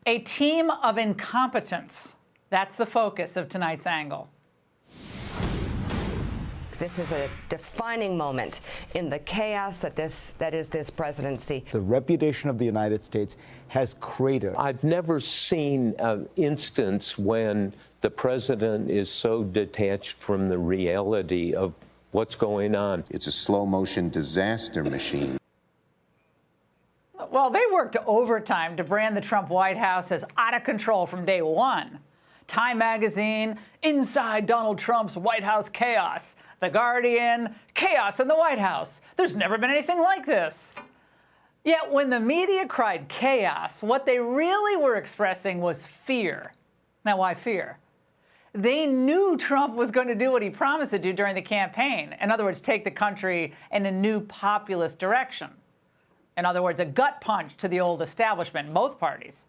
A team of incompetence. That's the focus of tonight's Angle. This is a defining moment in the chaos that is this presidency. The reputation of the United States has cratered. I've never seen an instance when the president is so detached from the reality of what's going on. It's a slow-motion disaster machine. Well, they worked overtime to brand the Trump White House as out of control from day one. Time magazine, inside Donald Trump's White House chaos. The Guardian, chaos in the White House. There's never been anything like this. Yet when the media cried chaos, what they really were expressing was fear. Now, why fear? They knew Trump was going to do what he promised to do during the campaign. In other words, take the country in a new populist direction. In other words, a gut punch to the old establishment in both parties.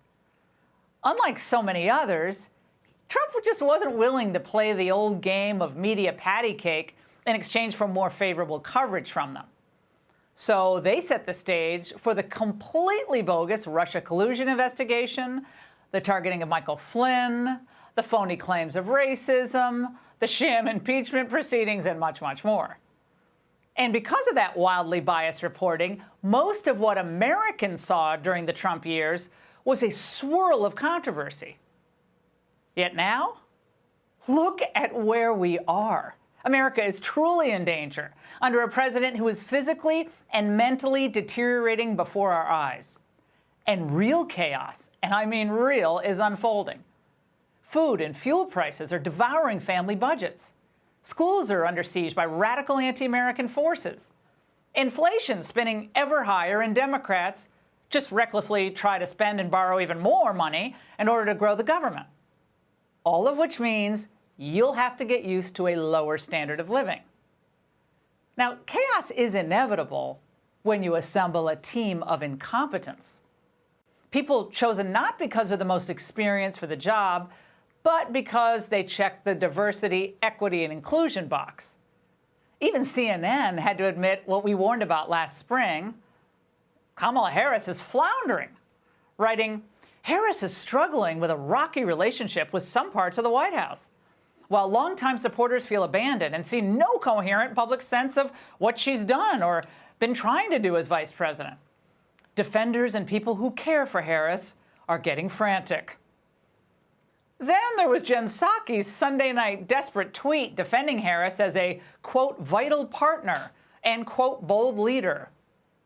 Unlike so many others, Trump just wasn't willing to play the old game of media patty cake in exchange for more favorable coverage from them. So they set the stage for the completely bogus Russia collusion investigation, the targeting of Michael Flynn, the phony claims of racism, the sham impeachment proceedings, and much, much more. And because of that wildly biased reporting, most of what Americans saw during the Trump years was a swirl of controversy. Yet now, look at where we are. America is truly in danger under a president who is physically and mentally deteriorating before our eyes. And real chaos, and I mean real, is unfolding. Food and fuel prices are devouring family budgets. Schools are under siege by radical anti-American forces. Inflation spinning ever higher, and Democrats just recklessly try to spend and borrow even more money in order to grow the government. All of which means you'll have to get used to a lower standard of living. Now, chaos is inevitable when you assemble a team of incompetence. People chosen not because they're the most experienced for the job, but because they checked the diversity, equity, and inclusion box. Even CNN had to admit what we warned about last spring. Kamala Harris is floundering, writing, Harris is struggling with a rocky relationship with some parts of the White House, while longtime supporters feel abandoned and see no coherent public sense of what she's done or been trying to do as vice president. Defenders and people who care for Harris are getting frantic. Then there was Jen Psaki's Sunday night desperate tweet defending Harris as a, quote, vital partner and, quote, bold leader,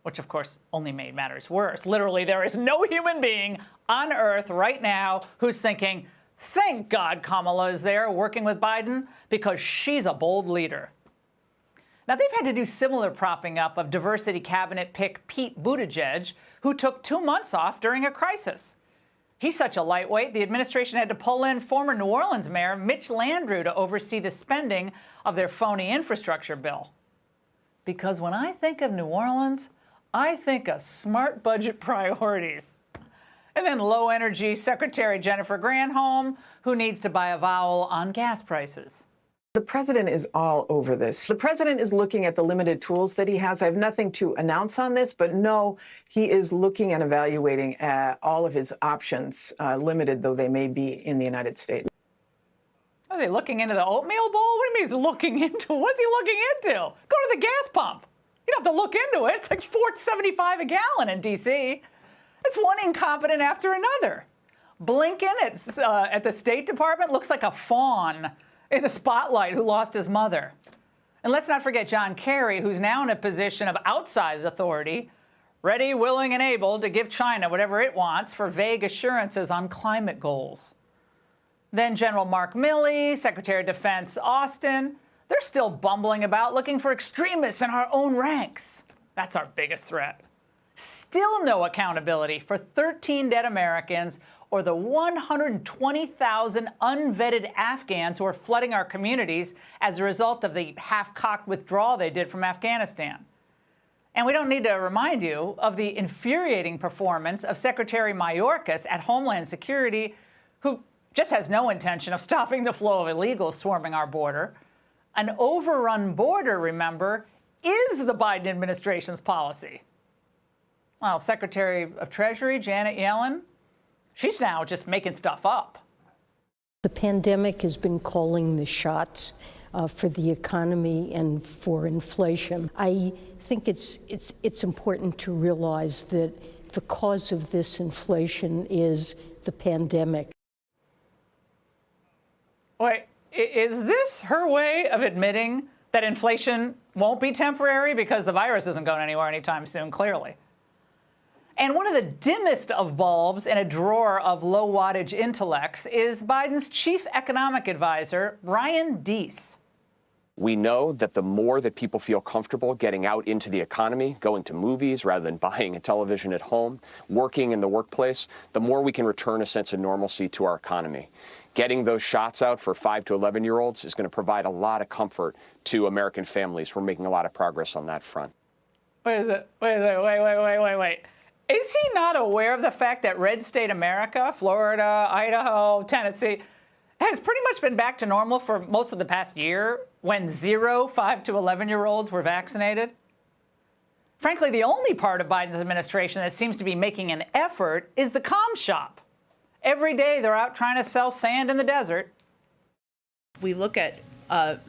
which, of course, only made matters worse. Literally, there is no human being on Earth right now who's thinking, thank God Kamala is there working with Biden because she's a bold leader. Now, they've had to do similar propping up of diversity cabinet pick Pete Buttigieg, who took 2 months off during a crisis. He's such a lightweight, the administration had to pull in former New Orleans Mayor Mitch Landrieu to oversee the spending of their phony infrastructure bill. Because when I think of New Orleans, I think of smart budget priorities. And then low-energy Secretary Jennifer Granholm, who needs to buy a vowel on gas prices. The president is all over this. The president is looking at the limited tools that he has. I have nothing to announce on this, but no, he is looking and evaluating all of his options, limited though they may be in the United States. Are they looking into the oatmeal bowl? What do you mean he's looking into? What's he looking into? Go to the gas pump. You don't have to look into it. It's like $4.75 a gallon in D.C. It's one incompetent after another. Blinken at the State Department looks like a fawn in the spotlight who lost his mother. And let's not forget John Kerry, who's now in a position of outsized authority, ready, willing, and able to give China whatever it wants for vague assurances on climate goals. Then General Mark Milley, Secretary of Defense Austin, they're still bumbling about looking for extremists in our own ranks. That's our biggest threat. Still no accountability for 13 dead Americans or the 120,000 unvetted Afghans who are flooding our communities as a result of the half-cocked withdrawal they did from Afghanistan. And we don't need to remind you of the infuriating performance of Secretary Mayorkas at Homeland Security, who just has no intention of stopping the flow of illegals swarming our border. An overrun border, remember, is the Biden administration's policy. Well, Secretary of Treasury Janet Yellen, She's now just making stuff up. The pandemic has been calling the shots for the economy and for inflation. I think it's important to realize that the cause of this inflation is the pandemic. Wait, is this her way of admitting that inflation won't be temporary because the virus isn't going anywhere anytime soon, clearly? And one of the dimmest of bulbs in a drawer of low-wattage intellects is Biden's chief economic advisor, Brian Deese. We know that the more that people feel comfortable getting out into the economy, going to movies rather than buying a television at home, working in the workplace, the more we can return a sense of normalcy to our economy. Getting those shots out for 5 to 11-year-olds is going to provide a lot of comfort to American families. We're making a lot of progress on that front. Wait. Is he not aware of the fact that red state America, Florida, Idaho, Tennessee, has pretty much been back to normal for most of the past year when 0 5 to 11-year-olds were vaccinated? Frankly, the only part of Biden's administration that seems to be making an effort is the comm shop. Every day they're out trying to sell sand in the desert. We look at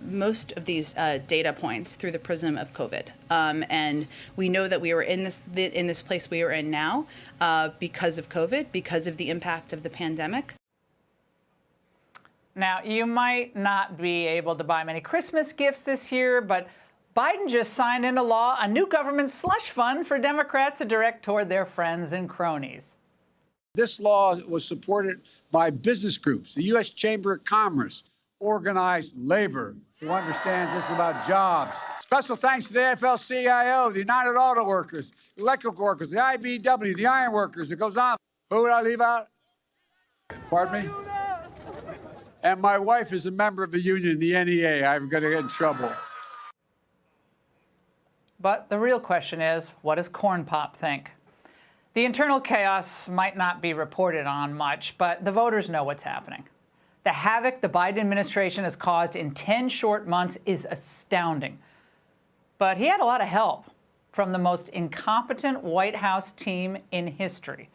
most of these data points through the prism of COVID, and we know that we are in this place we are in now because of COVID, because of the impact of the pandemic. Now, you might not be able to buy many Christmas gifts this year, but Biden just signed into law a new government slush fund for Democrats to direct toward their friends and cronies. This law was supported by business groups, the U.S. Chamber of Commerce, organized labor, who understands this about jobs. Special thanks to the AFL-CIO, the United Auto Workers, the electrical workers, the IBEW, the iron workers. It goes on. Who would I leave out? Pardon me? And my wife is a member of the union, the NEA. I'm going to get in trouble. But the real question is, what does Corn Pop think? The internal chaos might not be reported on much, but the voters know what's happening. The havoc the Biden administration has caused in 10 short months is astounding. But he had a lot of help from the most incompetent White House team in history.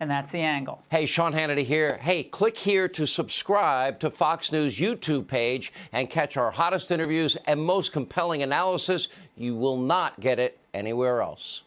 And that's The Angle. Hey, Sean Hannity here. Hey, click here to subscribe to Fox News YouTube page and catch our hottest interviews and most compelling analysis. You will not get it anywhere else.